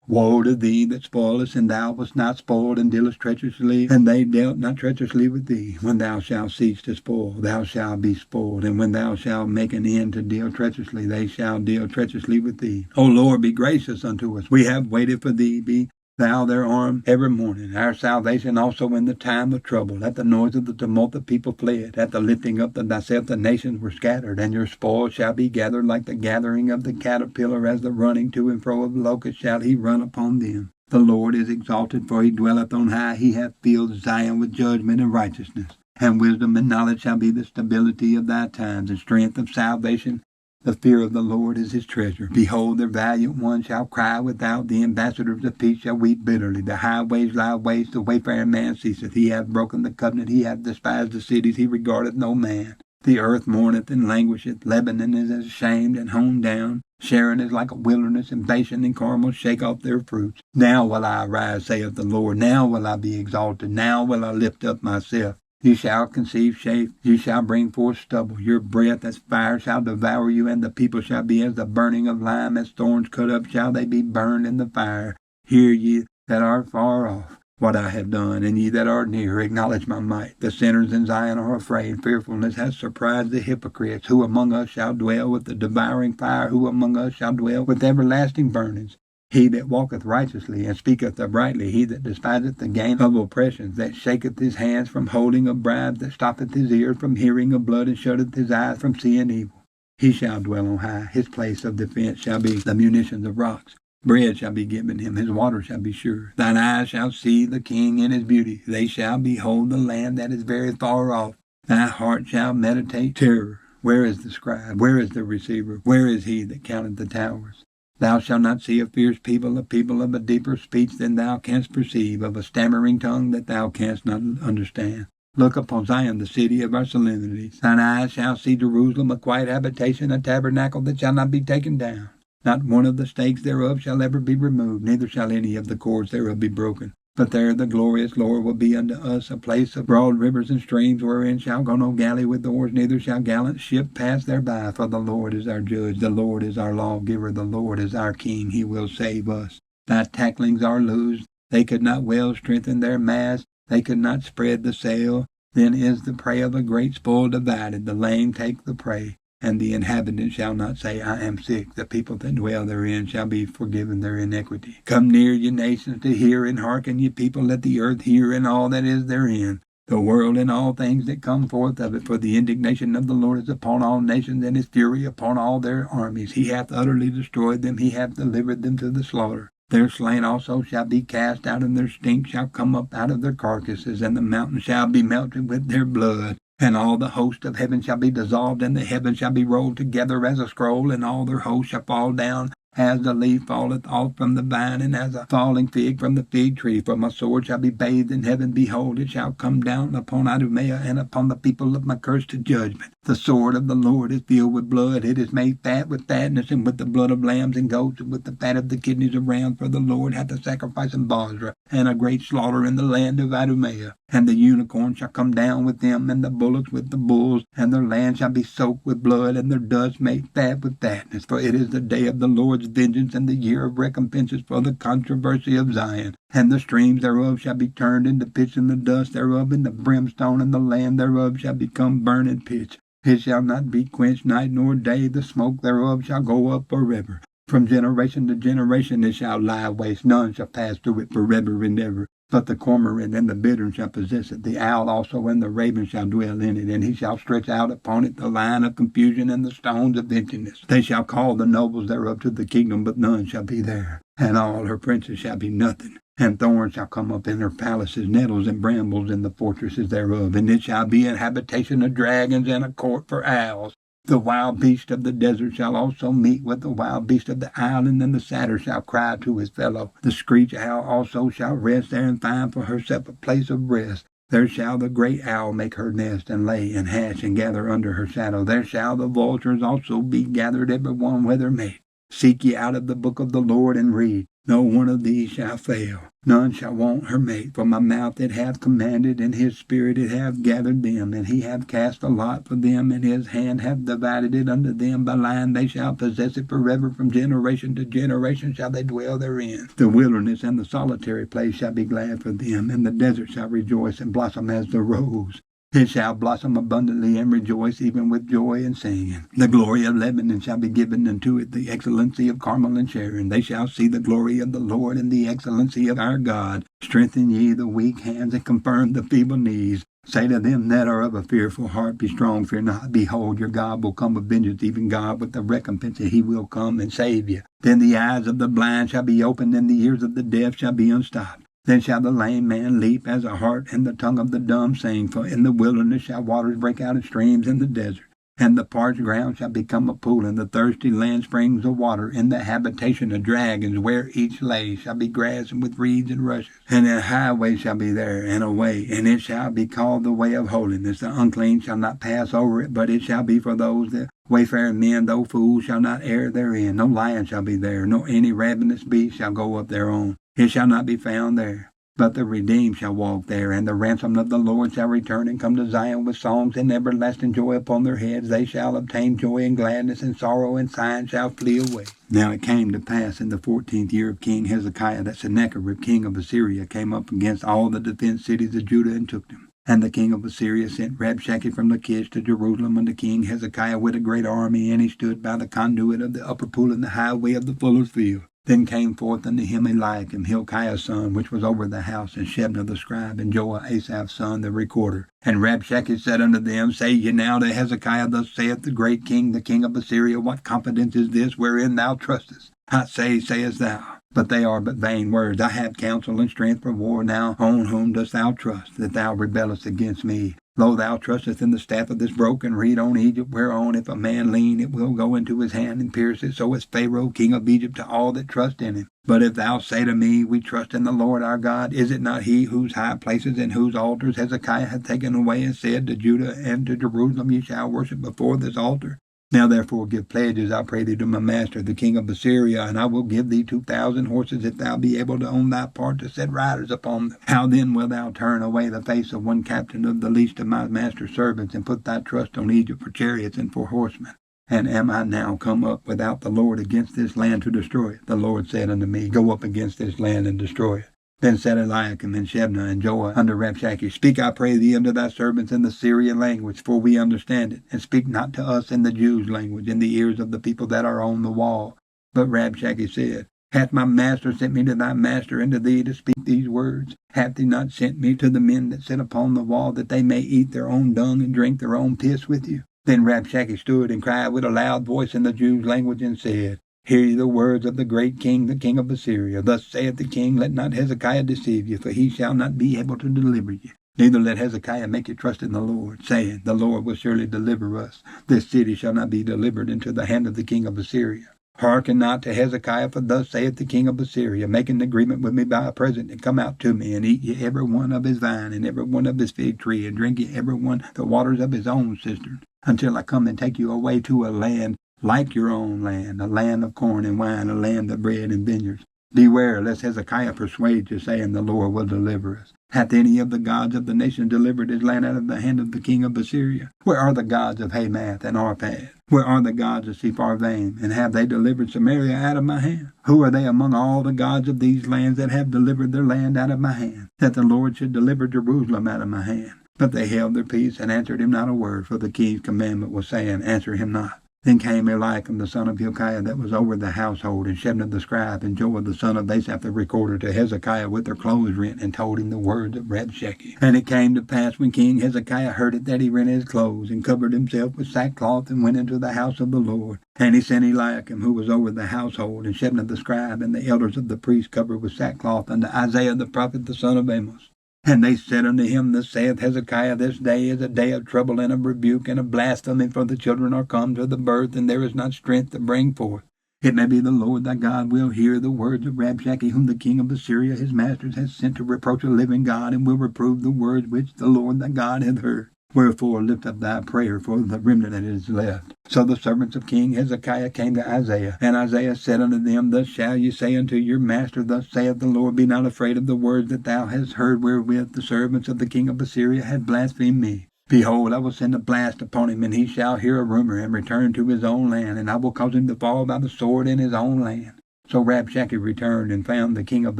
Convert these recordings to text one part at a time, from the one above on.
Woe to thee that spoilest, and thou wast not spoiled, and dealest treacherously, and they dealt not treacherously with thee. When thou shalt cease to spoil, thou shalt be spoiled, and when thou shalt make an end to deal treacherously, they shall deal treacherously with thee. O Lord, be gracious unto us. We have waited for thee. Be thou their arm every morning, our salvation also in the time of trouble. At the noise of the tumult the people fled. At the lifting up of thyself the nations were scattered. And your spoil shall be gathered like the gathering of the caterpillar, as the running to and fro of the locust shall he run upon them. The Lord is exalted, for he dwelleth on high. He hath filled Zion with judgment and righteousness. And wisdom and knowledge shall be the stability of thy times, and strength of salvation. The fear of the Lord is his treasure. Behold, the valiant one shall cry without. The ambassadors of peace shall weep bitterly. The highways lie waste. The wayfaring man ceaseth. He hath broken the covenant. He hath despised the cities. He regardeth no man. The earth mourneth and languisheth. Lebanon is ashamed and hewn down. Sharon is like a wilderness, and Bashan and Carmel shake off their fruits. Now will I arise, saith the Lord. Now will I be exalted. Now will I lift up myself. You shall conceive shape, you shall bring forth stubble. Your breath as fire shall devour you, and the people shall be as the burning of lime. As thorns cut up shall they be burned in the fire. Hear ye that are far off what I have done, and ye that are near acknowledge my might. The sinners in Zion are afraid. Fearfulness has surprised the hypocrites. Who among us shall dwell with the devouring fire? Who among us shall dwell with everlasting burnings? He that walketh righteously and speaketh uprightly, he that despiseth the gain of oppressions, that shaketh his hands from holding of bribes, that stoppeth his ears from hearing of blood, and shutteth his eyes from seeing evil. He shall dwell on high. His place of defense shall be the munitions of rocks. Bread shall be given him, his water shall be sure. Thine eyes shall see the king in his beauty. They shall behold the land that is very far off. Thy heart shall meditate terror. Where is the scribe? Where is the receiver? Where is he that counted the towers? Thou shalt not see a fierce people, a people of a deeper speech than thou canst perceive, of a stammering tongue that thou canst not understand. Look upon Zion, the city of our solemnities. Thine eyes shall see Jerusalem, a quiet habitation, a tabernacle that shall not be taken down. Not one of the stakes thereof shall ever be removed, neither shall any of the cords thereof be broken. But there the glorious Lord will be unto us a place of broad rivers and streams, wherein shall go no galley with oars, neither shall gallant ship pass thereby. For the Lord is our judge, the Lord is our lawgiver, the Lord is our king, he will save us. Thy tacklings are loosed, they could not well strengthen their mast, they could not spread the sail. Then is the prey of a great spoil divided, the lame take the prey. And the inhabitant shall not say, I am sick. The people that dwell therein shall be forgiven their iniquity. Come near, ye nations, to hear, and hearken, ye people. Let the earth hear, and all that is therein. The world and all things that come forth of it. For the indignation of the Lord is upon all nations, and his fury upon all their armies. He hath utterly destroyed them. He hath delivered them to the slaughter. Their slain also shall be cast out, and their stink shall come up out of their carcasses, and the mountains shall be melted with their blood. And all the host of heaven shall be dissolved, and the heavens shall be rolled together as a scroll, and all their hosts shall fall down, as the leaf falleth off from the vine, and as a falling fig from the fig tree. For my sword shall be bathed in heaven. Behold, it shall come down upon Idumea, and upon the people of my curse to judgment. The sword of the Lord is filled with blood. It is made fat with fatness, and with the blood of lambs and goats, and with the fat of the kidneys of rams. For the Lord hath a sacrifice in Bozrah, and a great slaughter in the land of Idumea. And the unicorn shall come down with them, and the bullocks with the bulls, and their land shall be soaked with blood, and their dust made fat with fatness. For it is the day of the Lord's vengeance, and the year of recompenses for the controversy of Zion. And the streams thereof shall be turned into pitch, and the dust thereof into brimstone, and the land thereof shall become burning pitch. It shall not be quenched night nor day. The smoke thereof shall go up forever. From generation to generation it shall lie waste. None shall pass through it forever and ever. But the cormorant and the bittern shall possess it. The owl also and the raven shall dwell in it. And he shall stretch out upon it the line of confusion and the stones of emptiness. They shall call the nobles thereof to the kingdom, but none shall be there. And all her princes shall be nothing. And thorns shall come up in her palaces, nettles and brambles in the fortresses thereof. And it shall be an habitation of dragons, and a court for owls. The wild beast of the desert shall also meet with the wild beast of the island, and the satyr shall cry to his fellow. The screech owl also shall rest there, and find for herself a place of rest. There shall the great owl make her nest, and lay, and hatch, and gather under her shadow. There shall the vultures also be gathered, every one where their mate. Seek ye out of the book of the Lord, and read. No one of these shall fail. None shall want her mate. For my mouth it hath commanded, and his spirit it hath gathered them, and he hath cast a lot for them, and his hand hath divided it unto them by line. They shall possess it forever, from generation to generation shall they dwell therein. The wilderness and the solitary place shall be glad for them, and the desert shall rejoice and blossom as the rose. It shall blossom abundantly and rejoice even with joy and singing. The glory of Lebanon shall be given unto it, the excellency of Carmel and Sharon. They shall see the glory of the Lord and the excellency of our God. Strengthen ye the weak hands and confirm the feeble knees. Say to them that are of a fearful heart, be strong, fear not. Behold, your God will come with vengeance, even God with the recompense, and he will come and save you. Then the eyes of the blind shall be opened, and the ears of the deaf shall be unstopped. Then shall the lame man leap as a hart, and the tongue of the dumb sing. For in the wilderness shall waters break out in streams in the desert. And the parched ground shall become a pool, and the thirsty land springs of water. In the habitation of dragons, where each lay, shall be grass and with reeds and rushes. And a highway shall be there, and a way, and it shall be called the way of holiness. The unclean shall not pass over it, but it shall be for those that wayfaring men, though fools, shall not err therein. No lion shall be there, nor any ravenous beast shall go up thereon. It shall not be found there. But the redeemed shall walk there, and the ransomed of the Lord shall return and come to Zion with songs and everlasting joy upon their heads. They shall obtain joy and gladness, and sorrow and sighing shall flee away. Now it came to pass in the 14th year of King Hezekiah that Sennacherib king of Assyria came up against all the defenced cities of Judah and took them. And the king of Assyria sent Rabshakeh from Lachish to Jerusalem unto King Hezekiah with a great army, and he stood by the conduit of the upper pool in the highway of the fuller's field. Then came forth unto him Eliakim, Hilkiah's son, which was over the house, and Shebna the scribe, and Joah Asaph's son, the recorder. And Rabshakeh said unto them, Say ye now to Hezekiah, Thus saith the great king, the king of Assyria, What confidence is this wherein thou trustest? I say, sayest thou, but they are but vain words. I have counsel and strength for war. Now on whom dost thou trust, that thou rebellest against me? Lo, thou trustest in the staff of this broken reed on Egypt, whereon if a man lean, it will go into his hand and pierce it. So is Pharaoh king of Egypt to all that trust in him. But if thou say to me, We trust in the Lord our God, is it not he whose high places and whose altars Hezekiah hath taken away, and said to Judah and to Jerusalem, Ye shall worship before this altar? Now therefore give pledges, I pray thee, to my master, the king of Assyria, and I will give thee 2,000 horses, if thou be able to own thy part to set riders upon them. How then wilt thou turn away the face of one captain of the least of my master's servants, and put thy trust on Egypt for chariots and for horsemen? And am I now come up without the Lord against this land to destroy it? The Lord said unto me, Go up against this land and destroy it. Then said Eliakim and Shebna and Joah unto Rabshakeh, Speak, I pray thee, unto thy servants in the Syrian language, for we understand it, and speak not to us in the Jews' language, in the ears of the people that are on the wall. But Rabshakeh said, Hath my master sent me to thy master and to thee to speak these words? Hath he not sent me to the men that sit upon the wall, that they may eat their own dung and drink their own piss with you? Then Rabshakeh stood and cried with a loud voice in the Jews' language, and said, Hear ye the words of the great king, the king of Assyria. Thus saith the king, Let not Hezekiah deceive you, for he shall not be able to deliver you. Neither let Hezekiah make you trust in the Lord, saying, The Lord will surely deliver us. This city shall not be delivered into the hand of the king of Assyria. Hearken not to Hezekiah, for thus saith the king of Assyria, Make an agreement with me by a present, and come out to me, and eat ye every one of his vine, and every one of his fig tree, and drink ye every one the waters of his own cistern, until I come and take you away to a land like your own land, a land of corn and wine, a land of bread and vineyards. Beware lest Hezekiah persuade you, saying, The Lord will deliver us. Hath any of the gods of the nation delivered his land out of the hand of the king of Assyria? Where are the gods of Hamath and Arpad? Where are the gods of Sepharvaim? And have they delivered Samaria out of my hand? Who are they among all the gods of these lands that have delivered their land out of my hand, that the Lord should deliver Jerusalem out of my hand? But they held their peace and answered him not a word, for the king's commandment was saying, Answer him not. Then came Eliakim the son of Hilkiah that was over the household, and Shebna the scribe, and Joah the son of Asaph the recorder, to Hezekiah with their clothes rent, and told him the words of Rabshakeh. And it came to pass, when King Hezekiah heard it, that he rent his clothes, and covered himself with sackcloth, and went into the house of the Lord. And he sent Eliakim, who was over the household, and Shebna the scribe, and the elders of the priests covered with sackcloth, unto Isaiah the prophet the son of Amos. And they said unto him, Thus saith Hezekiah, This day is a day of trouble and of rebuke and of blasphemy, for the children are come to the birth, and there is not strength to bring forth. It may be the Lord thy God will hear the words of Rabshakeh, whom the king of Assyria his masters has sent to reproach a living God, and will reprove the words which the Lord thy God hath heard. Wherefore lift up thy prayer for the remnant that is left. So the servants of King Hezekiah came to Isaiah, and Isaiah said unto them, Thus shall ye say unto your master, Thus saith the Lord, Be not afraid of the words that thou hast heard, wherewith the servants of the king of Assyria had blasphemed me. Behold, I will send a blast upon him, and he shall hear a rumor, and return to his own land, and I will cause him to fall by the sword in his own land. So Rabshakeh returned, and found the king of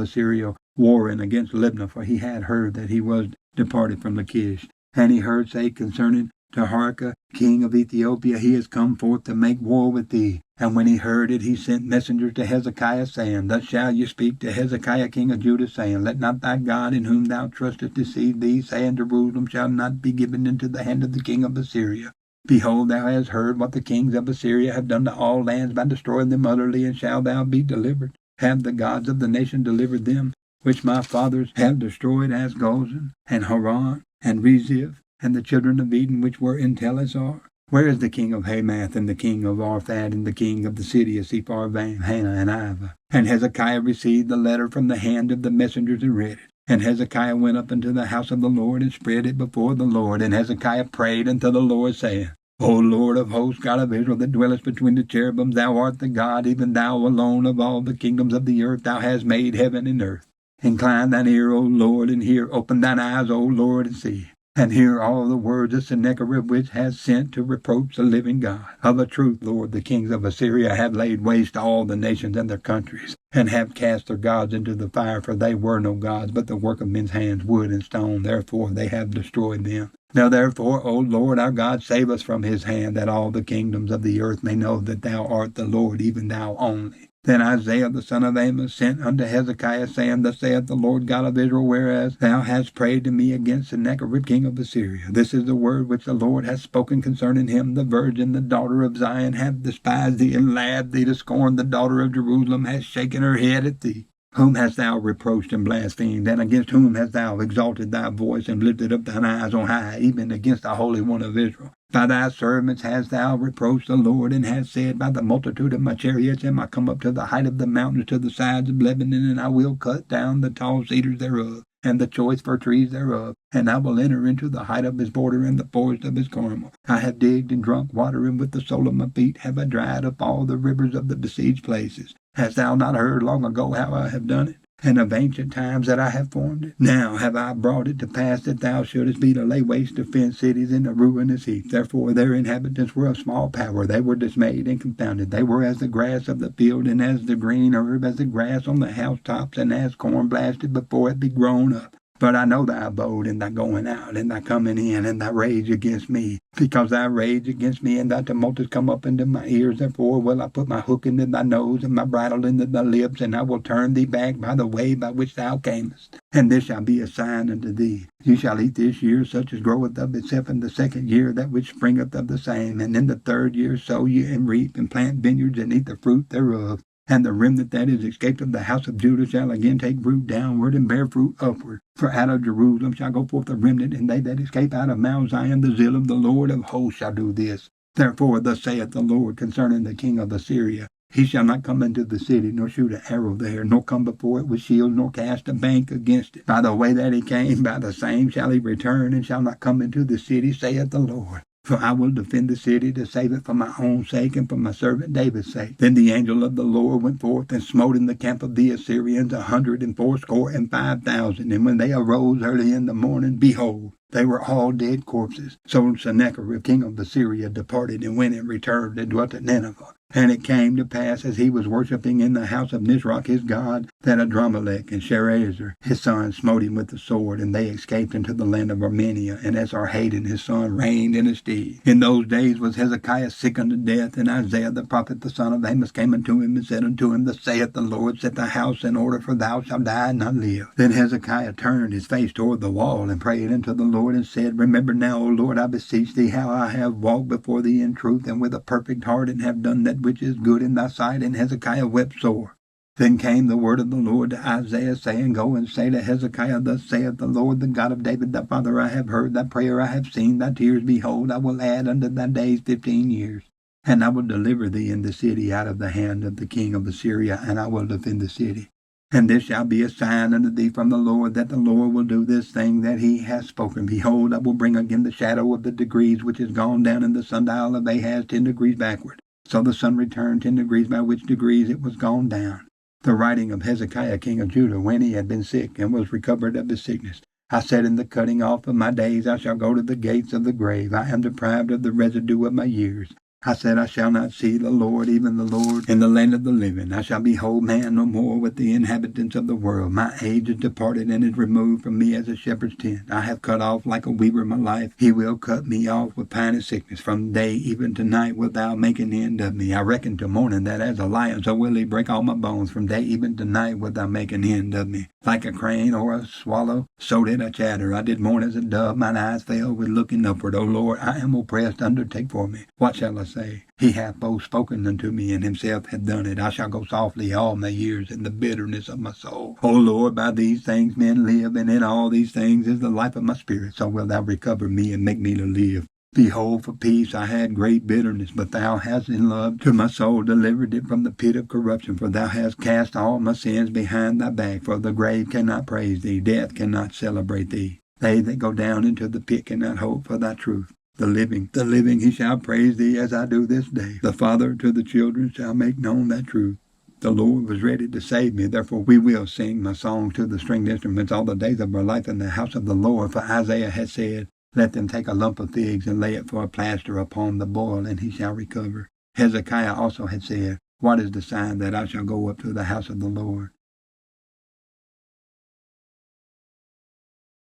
Assyria warring against Libnah, for he had heard that he was departed from Lachish. And he heard say concerning Teharka, king of Ethiopia, he is come forth to make war with thee. And when he heard it, he sent messengers to Hezekiah, saying, Thus shall you speak to Hezekiah, king of Judah, saying, Let not thy God, in whom thou trustest, deceive thee, saying, Jerusalem shall not be given into the hand of the king of Assyria. Behold, thou hast heard what the kings of Assyria have done to all lands by destroying them utterly, and shall thou be delivered? Have the gods of the nation delivered them, which my fathers have destroyed, as Gozan, and Haran, and Reziph, and the children of Eden which were in Telazar? Where is the king of Hamath, and the king of Arphad, and the king of the city of Sepharvaim, Hannah, and Ivah? And Hezekiah received the letter from the hand of the messengers, and read it. And Hezekiah went up into the house of the Lord, and spread it before the Lord. And Hezekiah prayed unto the Lord, saying, O Lord of hosts, God of Israel, that dwellest between the cherubims, thou art the God, even thou alone of all the kingdoms of the earth. Thou hast made heaven and earth. Incline thine ear, O Lord, and hear. Open thine eyes, O Lord, and see. And hear all the words of Sennacherib, which has sent to reproach the living God. Of a truth, Lord, the kings of Assyria have laid waste all the nations and their countries, and have cast their gods into the fire, for they were no gods, but the work of men's hands, wood and stone. Therefore they have destroyed them. Now therefore, O Lord our God, save us from his hand, that all the kingdoms of the earth may know that thou art the Lord, even thou only. Then Isaiah the son of Amos sent unto Hezekiah, saying, Thus saith the Lord God of Israel, whereas thou hast prayed to me against Sennacherib king of Assyria. This is the word which the Lord hath spoken concerning him. The virgin, the daughter of Zion, hath despised thee, and laughed thee to scorn. The daughter of Jerusalem hath shaken her head at thee. Whom hast thou reproached and blasphemed? And against whom hast thou exalted thy voice, and lifted up thine eyes on high, even against the Holy One of Israel? By thy servants hast thou reproached the Lord, and hast said, By the multitude of my chariots am I come up to the height of the mountains, to the sides of Lebanon, and I will cut down the tall cedars thereof, and the choice fir trees thereof, and I will enter into the height of his border, and the forest of his Carmel. I have digged and drunk water, and with the sole of my feet have I dried up all the rivers of the besieged places. Hast thou not heard long ago how I have done it, and of ancient times that I have formed it? Now have I brought it to pass that thou shouldest be to lay waste to fenced cities and to ruinous heaps. Therefore their inhabitants were of small power. They were dismayed and confounded. They were as the grass of the field, and as the green herb, as the grass on the housetops, and as corn blasted before it be grown up. But I know thy abode, and thy going out, and thy coming in, and thy rage against me. Because thy rage against me, and thy tumult has come up into my ears, therefore will I put my hook into thy nose, and my bridle into thy lips, and I will turn thee back by the way by which thou camest. And this shall be a sign unto thee. You shall eat this year such as groweth of itself, in the second year that which springeth of the same, and in the third year sow ye and reap, and plant vineyards, and eat the fruit thereof. And the remnant that is escaped of the house of Judah shall again take root downward, and bear fruit upward. For out of Jerusalem shall go forth a remnant, and they that escape out of Mount Zion. The zeal of the Lord of hosts shall do this. Therefore thus saith the Lord concerning the king of Assyria, He shall not come into the city, nor shoot an arrow there, nor come before it with shields, nor cast a bank against it. By the way that he came, by the same shall he return, and shall not come into the city, saith the Lord. For I will defend the city to save it for my own sake, and for my servant David's sake. Then the angel of the Lord went forth, and smote in the camp of the Assyrians 185,000. And when they arose early in the morning, behold, they were all dead corpses. So Sennacherib king of Assyria departed, and went and returned, and dwelt at Nineveh. And it came to pass, as he was worshipping in the house of Nisroch his god, that Adramelech and Sharezer his son smote him with the sword, and they escaped into the land of Armenia. And Esarhaddon his son reigned in his stead. In those days was Hezekiah sick unto death, and Isaiah the prophet the son of Amos came unto him, and said unto him, Thus saith the Lord, Set thy house in order, for thou shalt die and not live. Then Hezekiah turned his face toward the wall, and prayed unto the Lord, and said, Remember now, O Lord, I beseech thee, how I have walked before thee in truth, and with a perfect heart, and have done that which is good in thy sight. And Hezekiah wept sore. Then came the word of the Lord to Isaiah, saying, Go and say to Hezekiah, Thus saith the Lord, the God of David thy father, I have heard thy prayer, I have seen thy tears. Behold, I will add unto thy days 15 years. And I will deliver thee in the city out of the hand of the king of Assyria, and I will defend the city. And this shall be a sign unto thee from the Lord, that the Lord will do this thing that he has spoken. Behold, I will bring again the shadow of the degrees which is gone down in the sundial of Ahaz 10 degrees backward. So the sun returned 10 degrees by which degrees it was gone down. The writing of Hezekiah king of Judah, when he had been sick and was recovered of his sickness. I said, in the cutting off of my days I shall go to the gates of the grave. I am deprived of the residue of my years. I said, I shall not see the Lord, even the Lord, in the land of the living. I shall behold man no more with the inhabitants of the world. My age is departed and is removed from me as a shepherd's tent. I have cut off like a weaver my life. He will cut me off with pain and sickness. From day even to night wilt thou make an end of me. I reckon till morning that as a lion, so will he break all my bones. From day even to night wilt thou make an end of me. Like a crane or a swallow, so did I chatter. I did mourn as a dove. Mine eyes fell with looking upward. O Lord, I am oppressed. Undertake for me. What shall I say? He hath both spoken unto me, and himself hath done it. I shall go softly all my years in the bitterness of my soul. O Lord, by these things men live, and in all these things is the life of my spirit. So wilt thou recover me and make me to live. Behold, for peace I had great bitterness, but thou hast in love to my soul delivered it from the pit of corruption. For thou hast cast all my sins behind thy back. For the grave cannot praise thee, death cannot celebrate thee. They that go down into the pit cannot hope for thy truth. The living he shall praise thee as I do this day. The Father to the children shall make known that truth. The Lord was ready to save me, therefore we will sing my song to the stringed instruments all the days of our life in the house of the Lord. For Isaiah had said, let them take a lump of figs and lay it for a plaster upon the boil, and he shall recover. Hezekiah also had said, what is the sign that I shall go up to the house of the Lord?